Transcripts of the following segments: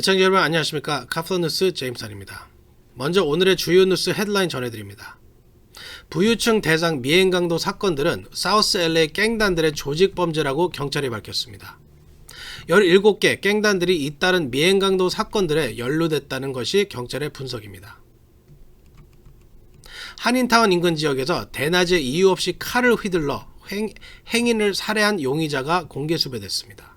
애청자 여러분 안녕하십니까. 카플러뉴스 제임슨입니다. 먼저 오늘의 주요 뉴스 헤드라인 전해드립니다. 부유층 대상 미행강도 사건들은 사우스 LA 갱단들의 조직범죄라고 경찰이 밝혔습니다. 17개 갱단들이 잇따른 미행강도 사건들에 연루됐다는 것이 경찰의 분석입니다. 한인타운 인근 지역에서 대낮에 이유 없이 칼을 휘둘러 행인을 살해한 용의자가 공개 수배됐습니다.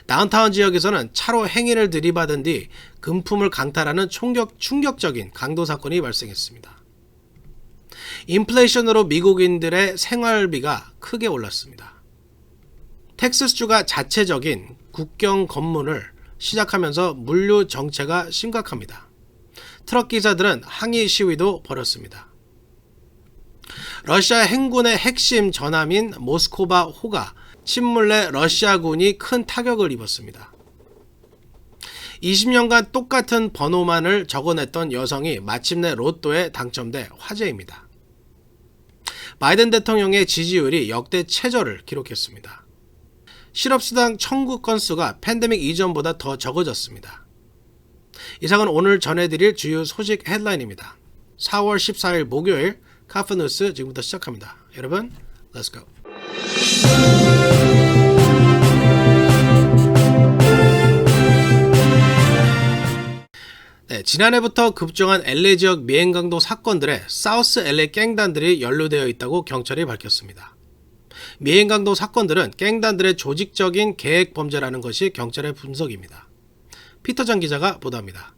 다운타운 지역에서는 차로 행인을 들이받은 뒤 금품을 강탈하는 충격적인 강도 사건이 발생했습니다. 인플레이션으로 미국인들의 생활비가 크게 올랐습니다. 텍사스주가 자체적인 국경 검문을 시작하면서 물류 정체가 심각합니다. 트럭 기사들은 항의 시위도 벌였습니다. 러시아 행군의 핵심 전함인 모스코바 호가 침몰해 러시아군이 큰 타격을 입었습니다. 20년간 똑같은 번호만을 적어냈던 여성이 마침내 로또에 당첨돼 화제입니다. 바이든 대통령의 지지율이 역대 최저를 기록했습니다. 실업수당 청구 건수가 팬데믹 이전보다 더 적어졌습니다. 이상은 오늘 전해드릴 주요 소식 헤드라인입니다. 4월 14일 목요일 카플러뉴스 지금부터 시작합니다. 여러분, Let's go. 지난해부터 급증한 LA 지역 미행강도 사건들에 사우스 LA 갱단들이 연루되어 있다고 경찰이 밝혔습니다. 미행강도 사건들은 갱단들의 조직적인 계획 범죄라는 것이 경찰의 분석입니다. 피터장 기자가 보도합니다.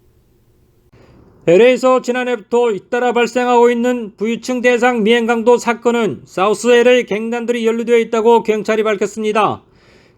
LA에서 지난해부터 잇따라 발생하고 있는 부유층 대상 미행강도 사건은 사우스 LA 갱단들이 연루되어 있다고 경찰이 밝혔습니다.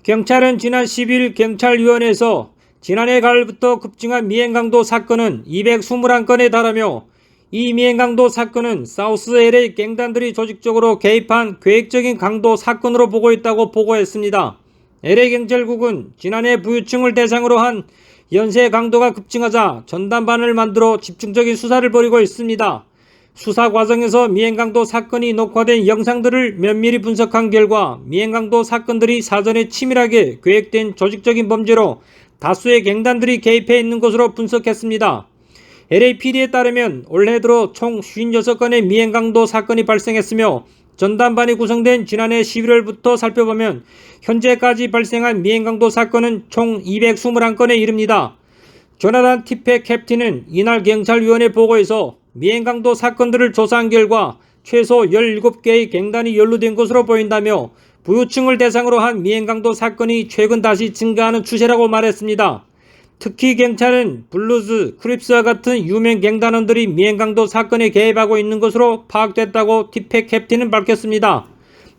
경찰은 지난 10일 경찰위원회에서 지난해 가을부터 급증한 미행강도 사건은 221건에 달하며 이 미행강도 사건은 사우스 LA 갱단들이 조직적으로 개입한 계획적인 강도 사건으로 보고 있다고 보고했습니다. LA 경찰국은 지난해 부유층을 대상으로 한 연쇄 강도가 급증하자 전담반을 만들어 집중적인 수사를 벌이고 있습니다. 수사 과정에서 미행강도 사건이 녹화된 영상들을 면밀히 분석한 결과 미행강도 사건들이 사전에 치밀하게 계획된 조직적인 범죄로 다수의 갱단들이 개입해 있는 것으로 분석했습니다. LAPD에 따르면 올해 들어 총 56건의 미행강도 사건이 발생했으며 전담반이 구성된 지난해 11월부터 살펴보면 현재까지 발생한 미행강도 사건은 총 221건에 이릅니다. 조나단 티페 캡틴은 이날 경찰위원회 보고에서 미행강도 사건들을 조사한 결과 최소 17개의 갱단이 연루된 것으로 보인다며 부유층을 대상으로 한 미행강도 사건이 최근 다시 증가하는 추세라고 말했습니다. 특히 경찰은 블루즈, 크립스와 같은 유명 갱단원들이 미행강도 사건에 개입하고 있는 것으로 파악됐다고 티페 캡틴은 밝혔습니다.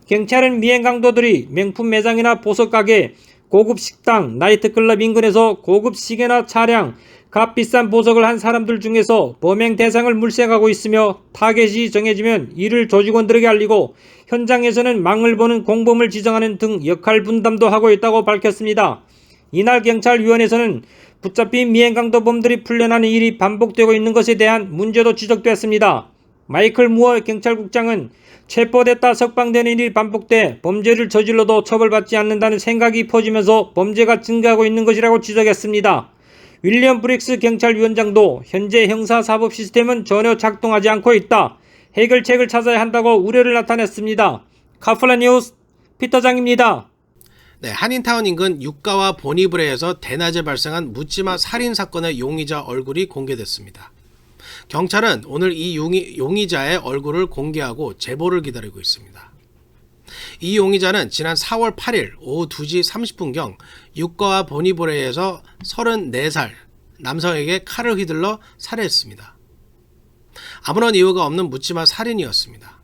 경찰은 미행강도들이 명품 매장이나 보석가게, 고급 식당, 나이트클럽 인근에서 고급 시계나 차량, 값비싼 보석을 한 사람들 중에서 범행 대상을 물색하고 있으며 타겟이 정해지면 이를 조직원들에게 알리고 현장에서는 망을 보는 공범을 지정하는 등 역할 분담도 하고 있다고 밝혔습니다. 이날 경찰위원회에서는 붙잡힌 미행강도범들이 풀려나는 일이 반복되고 있는 것에 대한 문제도 지적됐습니다. 마이클 무어 경찰국장은 체포됐다 석방되는 일이 반복돼 범죄를 저질러도 처벌받지 않는다는 생각이 퍼지면서 범죄가 증가하고 있는 것이라고 지적했습니다. 윌리엄 브릭스 경찰위원장도 현재 형사사법 시스템은 전혀 작동하지 않고 있다. 해결책을 찾아야 한다고 우려를 나타냈습니다. 카플러뉴스 피터장입니다. 한인타운 인근 유가와 보니브레에서 대낮에 발생한 묻지마 살인 사건의 용의자 얼굴이 공개됐습니다. 경찰은 오늘 이 용의자의 얼굴을 공개하고 제보를 기다리고 있습니다. 이 용의자는 지난 4월 8일 오후 2시 30분경 유가와 보니브레에서 34살 남성에게 칼을 휘둘러 살해했습니다. 아무런 이유가 없는 묻지마 살인이었습니다.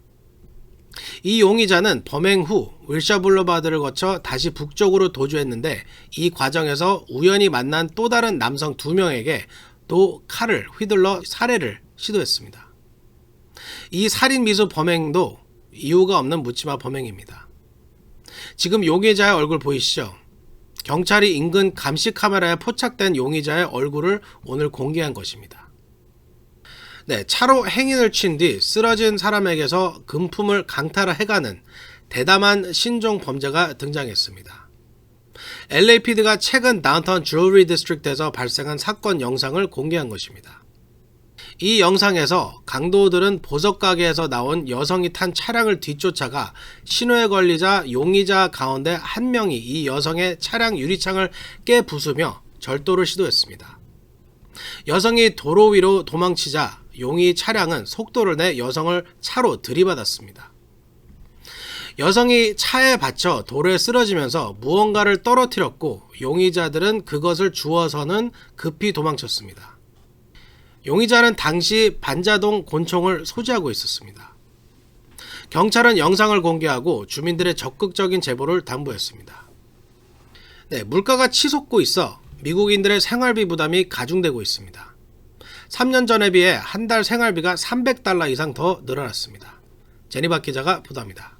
이 용의자는 범행 후 윌셔 블루바드를 거쳐 다시 북쪽으로 도주했는데 이 과정에서 우연히 만난 또 다른 남성 2명에게 또 칼을 휘둘러 살해를 시도했습니다. 이 살인 미수 범행도 이유가 없는 묻지마 범행입니다. 지금 용의자의 얼굴 보이시죠? 경찰이 인근 감시 카메라에 포착된 용의자의 얼굴을 오늘 공개한 것입니다. 네, 차로 행인을 친 뒤 쓰러진 사람에게서 금품을 강탈해가는 대담한 신종 범죄가 등장했습니다. LAPD가 최근 다운타운 주얼리 디스트릭트에서 발생한 사건 영상을 공개한 것입니다. 이 영상에서 강도들은 보석 가게에서 나온 여성이 탄 차량을 뒤쫓아가 신호에 걸리자 용의자 가운데 한 명이 이 여성의 차량 유리창을 깨부수며 절도를 시도했습니다. 여성이 도로 위로 도망치자 용의 차량은 속도를 내 여성을 차로 들이받았습니다. 여성이 차에 받쳐 도로에 쓰러지면서 무언가를 떨어뜨렸고 용의자들은 그것을 주워서는 급히 도망쳤습니다. 용의자는 당시 반자동 권총을 소지하고 있었습니다. 경찰은 영상을 공개하고 주민들의 적극적인 제보를 당부했습니다. 네, 물가가 치솟고 있어 미국인들의 생활비 부담이 가중되고 있습니다. 3년 전에 비해 한 달 생활비가 $300 이상 더 늘어났습니다. 제니박 기자가 보도합니다.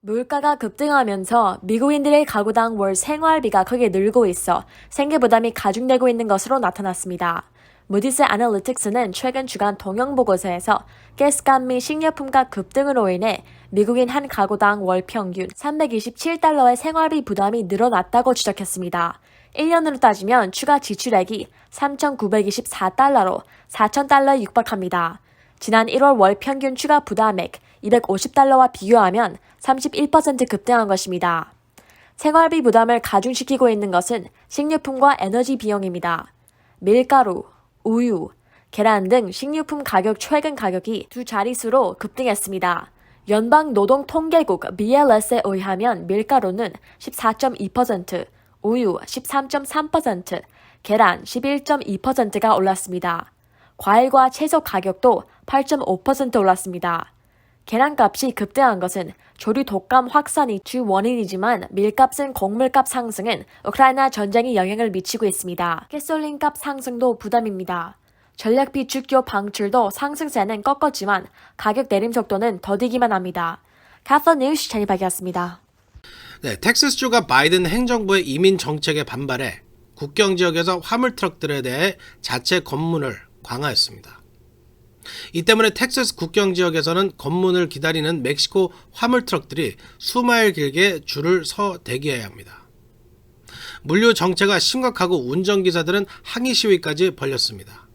물가가 급등하면서 미국인들의 가구당 월 생활비가 크게 늘고 있어 생계 부담이 가중되고 있는 것으로 나타났습니다. 무디스 애널리틱스는 최근 주간 동형보고서에서 가스값 및 식료품가 급등으로 인해 미국인 한 가구당 월 평균 $327의 생활비 부담이 늘어났다고 추적했습니다. 1년으로 따지면 추가 지출액이 $3,924로 $4,000에 육박합니다. 지난 1월 월 평균 추가 부담액 $250와 비교하면 31% 급등한 것입니다. 생활비 부담을 가중시키고 있는 것은 식료품과 에너지 비용입니다. 밀가루, 우유, 계란 등 식료품 가격 최근 가격이 두 자릿수로 급등했습니다. 연방노동통계국 BLS에 의하면 밀가루는 14.2%, 우유 13.3%, 계란 11.2%가 올랐습니다. 과일과 채소 가격도 8.5% 올랐습니다. 계란값이 급등한 것은 조류 독감 확산이 주 원인이지만 밀값은 곡물값 상승은 우크라이나 전쟁이 영향을 미치고 있습니다. 가솔린값 상승도 부담입니다. 전력 비축료 방출도 상승세는 꺾었지만 가격 내림 속도는 더디기만 합니다. 카플 뉴스 제니박이었습니다. 네, 텍사스주가 바이든 행정부의 이민 정책에 반발해 국경 지역에서 화물 트럭들에 대해 자체 검문을 강화했습니다. 이 때문에 텍사스 국경 지역에서는 검문을 기다리는 멕시코 화물 트럭들이 수마일 길게 줄을 서 대기해야 합니다. 물류 정체가 심각하고 운전기사들은 항의 시위까지 벌였습니다.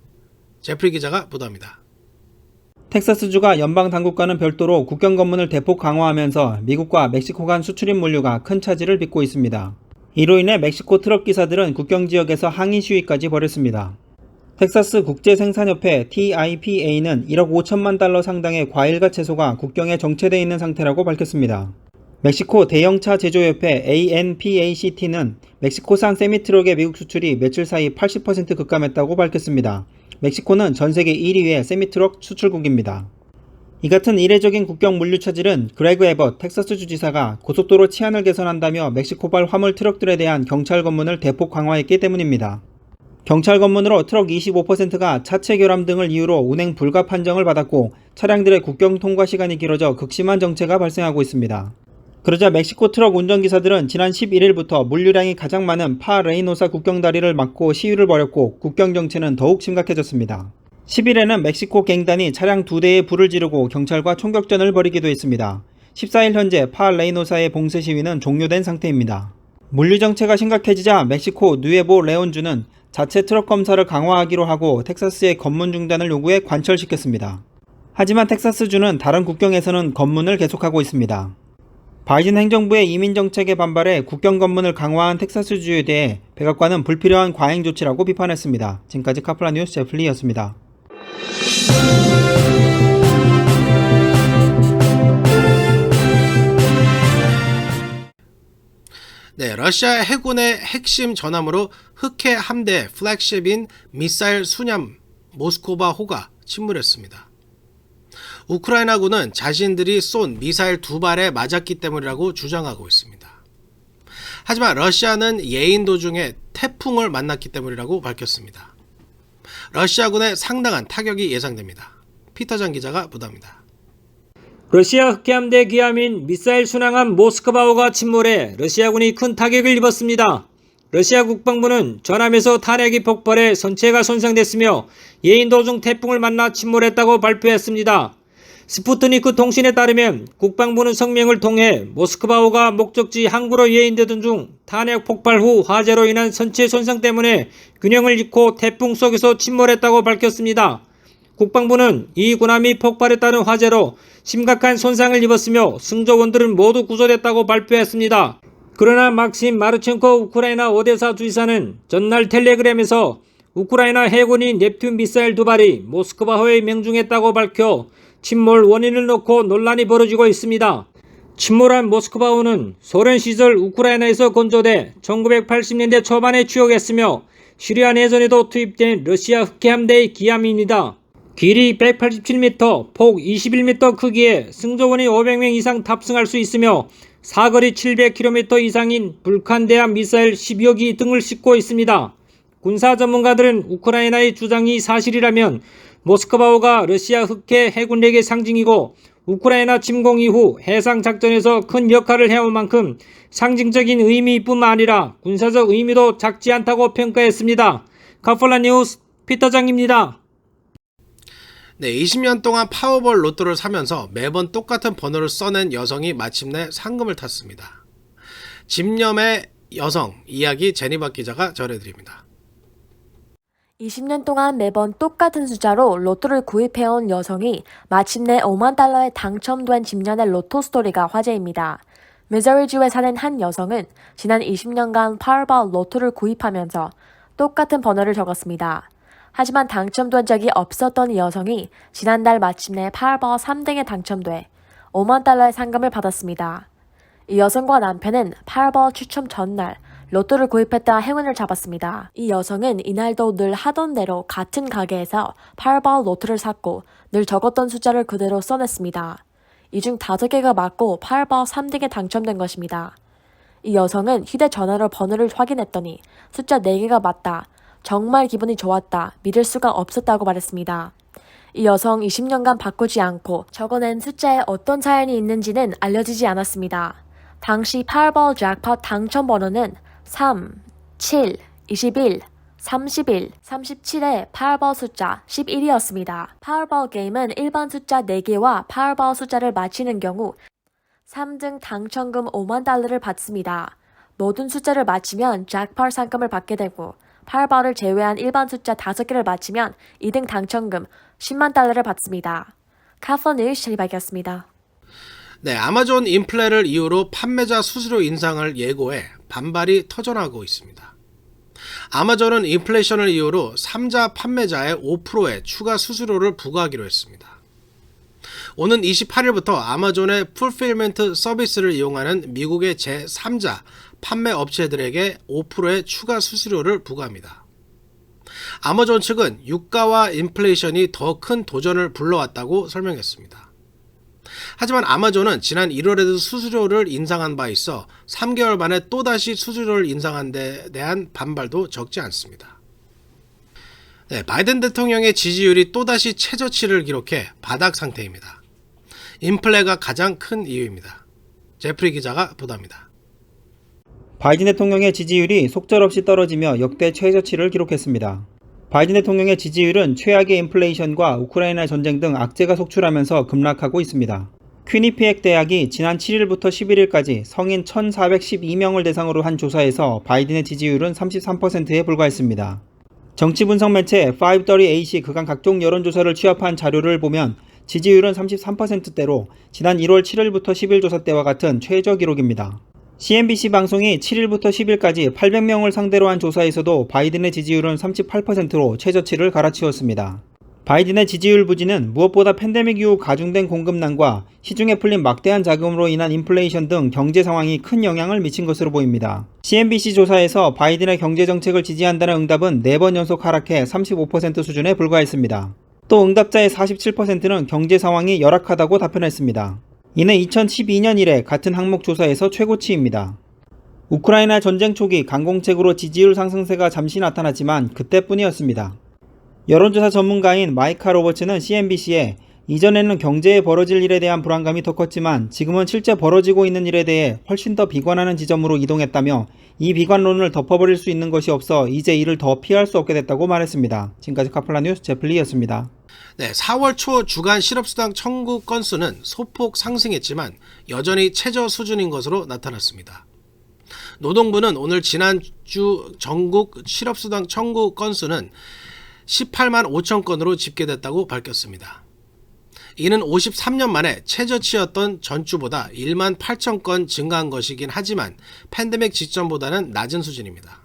제프리 기자가 보도합니다. 텍사스주가 연방 당국과는 별도로 국경 검문을 대폭 강화하면서 미국과 멕시코 간 수출입 물류가 큰 차질을 빚고 있습니다. 이로 인해 멕시코 트럭 기사들은 국경 지역에서 항의 시위까지 벌였습니다. 텍사스 국제생산협회 TIPA는 1억 5천만 달러 상당의 과일과 채소가 국경에 정체되어 있는 상태라고 밝혔습니다. 멕시코 대형차 제조협회 ANPACT는 멕시코산 세미트럭의 미국 수출이 며칠 사이 80% 급감했다고 밝혔습니다. 멕시코는 전 세계 1위의 세미트럭 수출국입니다. 이 같은 이례적인 국경 물류 차질은 그레그 에벗 텍사스주 지사가 고속도로 치안을 개선한다며 멕시코발 화물 트럭들에 대한 경찰 검문을 대폭 강화했기 때문입니다. 경찰 검문으로 트럭 25%가 차체 결함 등을 이유로 운행 불가 판정을 받았고 차량들의 국경 통과 시간이 길어져 극심한 정체가 발생하고 있습니다. 그러자 멕시코 트럭 운전기사들은 지난 11일부터 물류량이 가장 많은 파 레이노사 국경다리를 막고 시위를 벌였고 국경 정체는 더욱 심각해졌습니다. 10일에는 멕시코 갱단이 차량 2대에 불을 지르고 경찰과 총격전을 벌이기도 했습니다. 14일 현재 파 레이노사의 봉쇄 시위는 종료된 상태입니다. 물류 정체가 심각해지자 멕시코 누에보 레온주는 자체 트럭 검사를 강화하기로 하고 텍사스의 검문 중단을 요구해 관철시켰습니다. 하지만 텍사스주는 다른 국경에서는 검문을 계속하고 있습니다. 바이든 행정부의 이민 정책에 반발해 국경 검문을 강화한 텍사스주에 대해 백악관은 불필요한 과잉 조치라고 비판했습니다. 지금까지 카플라 뉴스 제플리였습니다. 네, 러시아 해군의 핵심 전함으로 흑해 함대 플래그십인 미사일 수냠 모스코바호가 침몰했습니다. 우크라이나군은 자신들이 쏜 미사일 2발에 맞았기 때문이라고 주장하고 있습니다. 하지만 러시아는 예인 도중에 태풍을 만났기 때문이라고 밝혔습니다. 러시아군의 상당한 타격이 예상됩니다. 피터장 기자가 보도합니다. 러시아 흑해함대 기함인 미사일 순항함 모스크바호가 침몰해 러시아군이 큰 타격을 입었습니다. 러시아 국방부는 전함에서 탄약이 폭발해 선체가 손상됐으며 예인 도중 태풍을 만나 침몰했다고 발표했습니다. 스푸트니크 통신에 따르면 국방부는 성명을 통해 모스크바호가 목적지 항구로 예인되던 중 탄약 폭발 후 화재로 인한 선체 손상 때문에 균형을 잃고 태풍 속에서 침몰했다고 밝혔습니다. 국방부는 이 군함이 폭발에 따른 화재로 심각한 손상을 입었으며 승조원들은 모두 구조됐다고 발표했습니다. 그러나 막심 마르첸코 우크라이나 오데사 주지사는 전날 텔레그램에서 우크라이나 해군이 넵튠 미사일 2발이 모스크바호에 명중했다고 밝혀 침몰 원인을 놓고 논란이 벌어지고 있습니다. 침몰한 모스크바호는 소련 시절 우크라이나에서 건조돼 1980년대 초반에 추격했으며 시리아 내전에도 투입된 러시아 흑해 함대의 기함입니다. 길이 187m, 폭 21m 크기에 승조원이 500명 이상 탑승할 수 있으며 사거리 700km 이상인 불칸대함 미사일 10여 기 등을 싣고 있습니다. 군사 전문가들은 우크라이나의 주장이 사실이라면 모스크바호가 러시아 흑해 해군력의 상징이고 우크라이나 침공 이후 해상 작전에서 큰 역할을 해온 만큼 상징적인 의미뿐만 아니라 군사적 의미도 작지 않다고 평가했습니다. 카폴라 뉴스 피터장입니다. 네, 20년 동안 파워볼 로또를 사면서 매번 똑같은 번호를 써낸 여성이 마침내 상금을 탔습니다. 집념의 여성 이야기 제니박 기자가 전해드립니다. 20년 동안 매번 똑같은 숫자로 로또를 구입해온 여성이 마침내 5만 달러에 당첨된 집년의 로또 스토리가 화제입니다. 미저리주에 사는 한 여성은 지난 20년간 파워볼 로또를 구입하면서 똑같은 번호를 적었습니다. 하지만 당첨된 적이 없었던 이 여성이 지난달 마침내 파워볼 3등에 당첨돼 5만 달러의 상금을 받았습니다. 이 여성과 남편은 파워볼 추첨 전날 로또를 구입했다 행운을 잡았습니다. 이 여성은 이날도 늘 하던 대로 같은 가게에서 파워볼 로또를 샀고 늘 적었던 숫자를 그대로 써냈습니다. 이 중 5개가 맞고 파워볼 3등에 당첨된 것입니다. 이 여성은 휴대전화로 번호를 확인했더니 숫자 4개가 맞다. 정말 기분이 좋았다. 믿을 수가 없었다고 말했습니다. 이 여성 20년간 바꾸지 않고 적어낸 숫자에 어떤 사연이 있는지는 알려지지 않았습니다. 당시 파워볼 잭팟 당첨 번호는 3, 7, 21, 31, 37의 파워볼 숫자 11이었습니다. 파워볼 게임은 일반 숫자 4개와 파워볼 숫자를 맞히는 경우 3등 당첨금 5만 달러를 받습니다. 모든 숫자를 맞히면 잭팟 상금을 받게 되고 파워볼을 제외한 일반 숫자 5개를 맞히면 2등 당첨금 10만 달러를 받습니다. 카폴라 뉴스 제니박이었습니다. 네, 아마존 인플레를 이유로 판매자 수수료 인상을 예고해 반발이 터져나가고 있습니다. 아마존은 인플레이션을 이유로 3자 판매자의 5%의 추가 수수료를 부과하기로 했습니다. 오는 28일부터 아마존의 풀필먼트 서비스를 이용하는 미국의 제3자 판매 업체들에게 5%의 추가 수수료를 부과합니다. 아마존 측은 유가와 인플레이션이 더 큰 도전을 불러왔다고 설명했습니다. 하지만 아마존은 지난 1월에도 수수료를 인상한 바 있어 3개월 만에 또다시 수수료를 인상한 데 대한 반발도 적지 않습니다. 네, 바이든 대통령의 지지율이 또다시 최저치를 기록해 바닥 상태입니다. 인플레가 가장 큰 이유입니다. 제프리 기자가 보도합니다. 바이든 대통령의 지지율이 속절없이 떨어지며 역대 최저치를 기록했습니다. 바이든 대통령의 지지율은 최악의 인플레이션과 우크라이나 전쟁 등 악재가 속출하면서 급락하고 있습니다. 퀴니피엑 대학이 지난 7일부터 11일까지 성인 1,412명을 대상으로 한 조사에서 바이든의 지지율은 33%에 불과했습니다. 정치 분석 매체 538이 그간 각종 여론조사를 취합한 자료를 보면 지지율은 33%대로 지난 1월 7일부터 10일 조사 때와 같은 최저 기록입니다. CNBC 방송이 7일부터 10일까지 800명을 상대로 한 조사에서도 바이든의 지지율은 38%로 최저치를 갈아치웠습니다. 바이든의 지지율 부진은 무엇보다 팬데믹 이후 가중된 공급난과 시중에 풀린 막대한 자금으로 인한 인플레이션 등 경제 상황이 큰 영향을 미친 것으로 보입니다. CNBC 조사에서 바이든의 경제정책을 지지한다는 응답은 4번 연속 하락해 35% 수준에 불과했습니다. 또 응답자의 47%는 경제 상황이 열악하다고 답변했습니다. 이는 2012년 이래 같은 항목 조사에서 최고치입니다. 우크라이나 전쟁 초기 강공책으로 지지율 상승세가 잠시 나타났지만 그때뿐이었습니다. 여론조사 전문가인 마이카 로버츠는 CNBC에 이전에는 경제에 벌어질 일에 대한 불안감이 더 컸지만 지금은 실제 벌어지고 있는 일에 대해 훨씬 더 비관하는 지점으로 이동했다며 이 비관론을 덮어버릴 수 있는 것이 없어 이제 이를 더 피할 수 없게 됐다고 말했습니다. 지금까지 카플라 뉴스 제플리였습니다. 네, 4월 초 주간 실업수당 청구 건수는 소폭 상승했지만 여전히 최저 수준인 것으로 나타났습니다. 노동부는 오늘 지난주 전국 실업수당 청구 건수는 18만 5천 건으로 집계됐다고 밝혔습니다. 이는 53년 만에 최저치였던 전주보다 1만 8천 건 증가한 것이긴 하지만 팬데믹 직전보다는 낮은 수준입니다.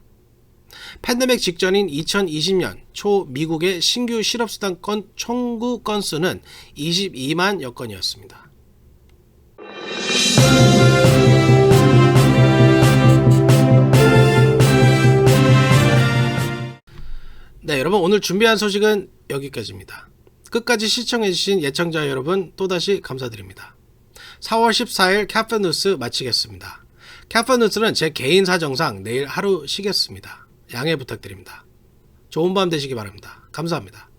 팬데믹 직전인 2020년 초 미국의 신규 실업수당 건 청구 건수는 22만여 건이었습니다. 네, 여러분 오늘 준비한 소식은 여기까지입니다. 끝까지 시청해주신 예청자 여러분 또다시 감사드립니다. 4월 14일 카페뉴스 마치겠습니다. 카페뉴스는 제 개인 사정상 내일 하루 쉬겠습니다. 양해 부탁드립니다. 좋은 밤 되시기 바랍니다. 감사합니다.